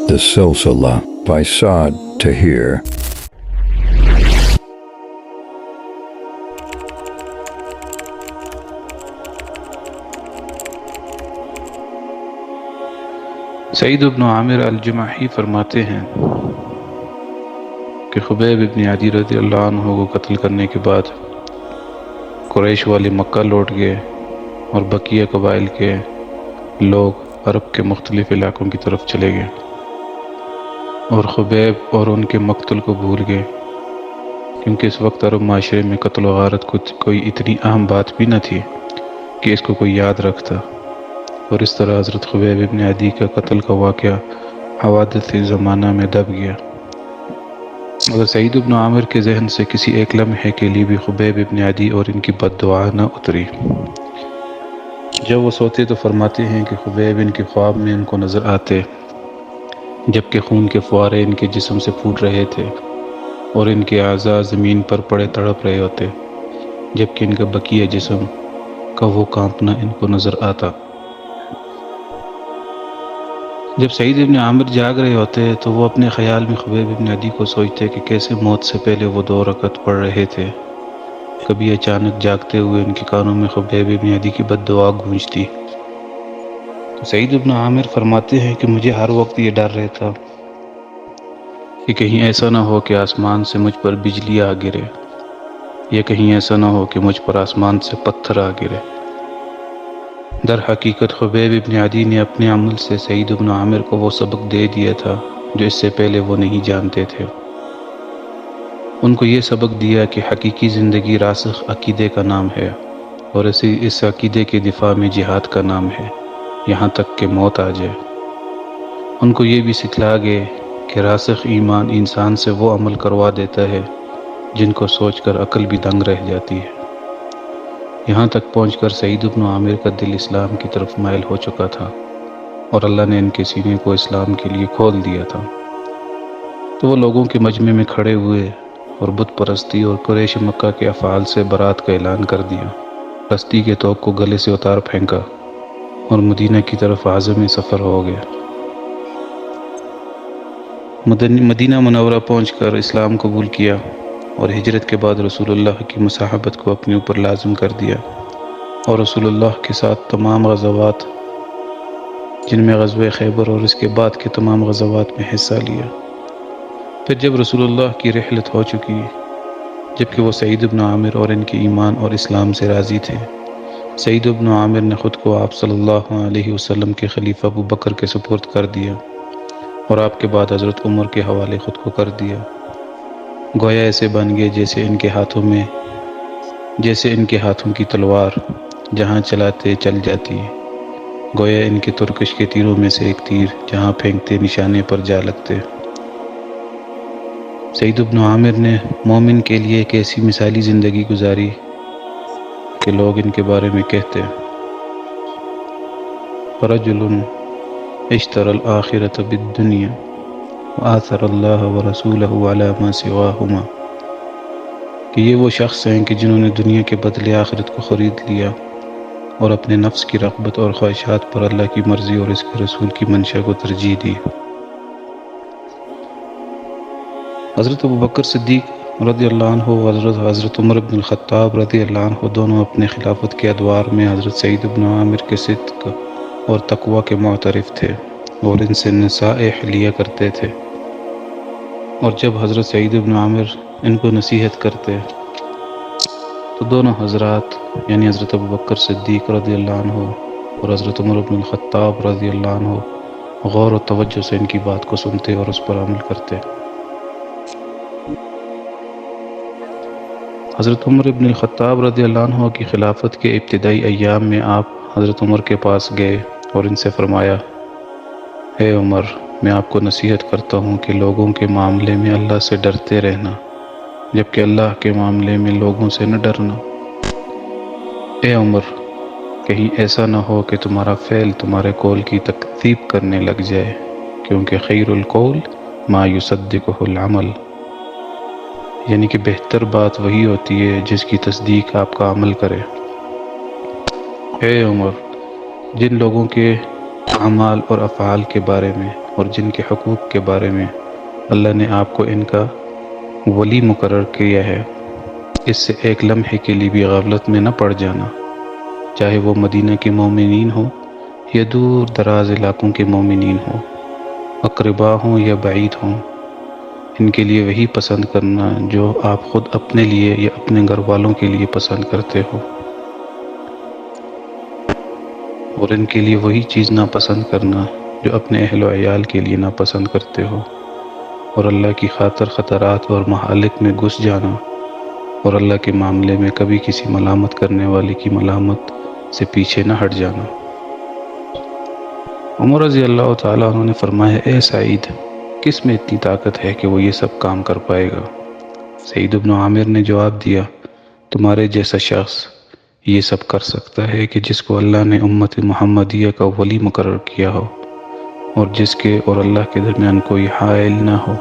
The Silsila by Saad Tahir. سعید بن عامر الجمحی فرماتے ہیں کہ خبیب ابن عدی رضی اللہ عنہ کو قتل کرنے کے بعد قریش والے مکہ لوٹ گئے اور بقیہ قبائل کے لوگ عرب کے مختلف علاقوں کی طرف چلے گئے اور خبیب اور ان کے مقتل کو بھول گئے، کیونکہ اس وقت عرب معاشرے میں قتل و غارت کوئی اتنی اہم بات بھی نہ تھی کہ اس کو کوئی یاد رکھتا، اور اس طرح حضرت خبیب ابن عدی کا قتل کا واقعہ حوادث زمانہ میں دب گیا، مگر سعید بن عامر کے ذہن سے کسی ایک لمحے کے لیے بھی خبیب ابن عدی اور ان کی بد دعا نہ اتری۔ جب وہ سوتے تو فرماتے ہیں کہ خبیب ان کے خواب میں ان کو نظر آتے، جبکہ خون کے فوارے ان کے جسم سے پھوٹ رہے تھے اور ان کے اعضاء زمین پر پڑے تڑپ رہے ہوتے، جبکہ ان کا بقیہ جسم کا وہ کانپنا ان کو نظر آتا۔ جب سعید ابن عامر جاگ رہے ہوتے تو وہ اپنے خیال میں خبیب ابن عدی کو سوچتے کہ کیسے موت سے پہلے وہ 2 رکعت پڑھ رہے تھے، کبھی اچانک جاگتے ہوئے ان کے کانوں میں خبیب ابن عدی کی بد دعا گونجتی۔ تو سعید ابن عامر فرماتے ہیں کہ مجھے ہر وقت یہ ڈر رہتا کہ کہیں ایسا نہ ہو کہ آسمان سے مجھ پر بجلی آ گرے، یا کہیں ایسا نہ ہو کہ مجھ پر آسمان سے پتھر آ گرے۔ در حقیقت خبیب ابن عدی نے اپنے عمل سے سعید ابن عامر کو وہ سبق دے دیا تھا جو اس سے پہلے وہ نہیں جانتے تھے۔ ان کو یہ سبق دیا کہ حقیقی زندگی راسخ عقیدے کا نام ہے، اور اس عقیدے کے دفاع میں جہاد کا نام ہے، یہاں تک کہ موت آ جائے۔ ان کو یہ بھی سکھلا گئے کہ راسخ ایمان انسان سے وہ عمل کروا دیتا ہے جن کو سوچ کر عقل بھی دنگ رہ جاتی ہے۔ یہاں تک پہنچ کر سعید بن عامر کا دل اسلام کی طرف مائل ہو چکا تھا، اور اللہ نے ان کے سینے کو اسلام کے لیے کھول دیا تھا۔ تو وہ لوگوں کے مجمع میں کھڑے ہوئے اور بت پرستی اور قریش مکہ کے افعال سے برات کا اعلان کر دیا، پرستی کے توق کو گلے سے اتار پھینکا اور مدینہ کی طرف عازم سفر ہو گیا۔ مدینہ منورہ پہنچ کر اسلام قبول کیا اور ہجرت کے بعد رسول اللہ کی مصاحبت کو اپنے اوپر لازم کر دیا، اور رسول اللہ کے ساتھ تمام غزوات، جن میں غزوہ خیبر اور اس کے بعد کے تمام غزوات میں حصہ لیا۔ پھر جب رسول اللہ کی رحلت ہو چکی، جبکہ وہ سعید بن عامر اور ان کے ایمان اور اسلام سے راضی تھے، سعید بن عامر نے خود کو آپ صلی اللہ علیہ وسلم کے خلیفہ ابو بکر کے سپرد کر دیا، اور آپ کے بعد حضرت عمر کے حوالے خود کو کر دیا۔ گویا ایسے بن گئے جیسے ان کے ہاتھوں کی تلوار جہاں چلاتے چل جاتی، گویا ان کے ترکش کے تیروں میں سے ایک تیر جہاں پھینکتے نشانے پر جا لگتے۔ سعید بن عامر نے مومن کے لیے ایک ایسی مثالی زندگی گزاری کہ لوگ ان کے بارے میں کہتے رجل اشترى الآخرة بالدنیا وآثر اللہ ورسولہ علی ما سواہما، کہ یہ وہ شخص ہیں کہ جنہوں نے دنیا کے بدلے آخرت کو خرید لیا اور اپنے نفس کی رغبت اور خواہشات پر اللہ کی مرضی اور اس کے رسول کی منشا کو ترجیح دی۔ حضرت ابوبکر صدیق رضی اللہ عنہ و حضرت عمر بن الخطاب رضی اللہ عنہ دونوں اپنے خلافت کے ادوار میں حضرت سعید بن عامر کے صدق اور تقوی کے معترف تھے اور ان سے نصائح لیا کرتے تھے، اور جب حضرت سعید بن عامر ان کو نصیحت کرتے تو دونوں حضرات یعنی حضرت ابوبکر صدیق رضی اللہ عنہ اور حضرت عمر بن الخطاب رضی اللہ عنہ غور و توجہ سے ان کی بات کو سنتے اور اس پر عمل کرتے۔ حضرت عمر بن الخطاب رضی اللہ عنہ کی خلافت کے ابتدائی ایام میں آپ حضرت عمر کے پاس گئے اور ان سے فرمایا، اے عمر، میں آپ کو نصیحت کرتا ہوں کہ لوگوں کے معاملے میں اللہ سے ڈرتے رہنا، جبکہ اللہ کے معاملے میں لوگوں سے نہ ڈرنا۔ اے عمر، کہیں ایسا نہ ہو کہ تمہارا فعل تمہارے قول کی تکذیب کرنے لگ جائے، کیونکہ خیر القول ما یصدقہ العمل، یعنی کہ بہتر بات وہی ہوتی ہے جس کی تصدیق آپ کا عمل کرے۔ اے عمر، جن لوگوں کے اعمال اور افعال کے بارے میں اور جن کے حقوق کے بارے میں اللہ نے آپ کو ان کا ولی مقرر کیا ہے، اس سے ایک لمحے کے لیے بھی غفلت میں نہ پڑ جانا، چاہے وہ مدینہ کے مومنین ہوں یا دور دراز علاقوں کے مومنین ہوں، اقربا ہوں یا بعید ہوں، ان کے لیے وہی پسند کرنا جو آپ خود اپنے لیے یا اپنے گھر والوں کے لیے پسند کرتے ہو، اور ان کے لیے وہی چیز ناپسند کرنا جو اپنے اہل و عیال کے لیے ناپسند کرتے ہو، اور اللہ کی خاطر خطرات اور مہالک میں گھس جانا، اور اللہ کے معاملے میں کبھی کسی ملامت کرنے والے کی ملامت سے پیچھے نہ ہٹ جانا۔ عمر رضی اللہ تعالیٰ عنہ نے فرمایا، اے سعید، کس میں اتنی طاقت ہے کہ وہ یہ سب کام کر پائے گا؟ سعید بن عامر نے جواب دیا، تمہارے جیسا شخص یہ سب کر سکتا ہے کہ جس کو اللہ نے امت محمدیہ کا ولی مقرر کیا ہو، اور جس کے اور اللہ کے درمیان کوئی حائل نہ ہو،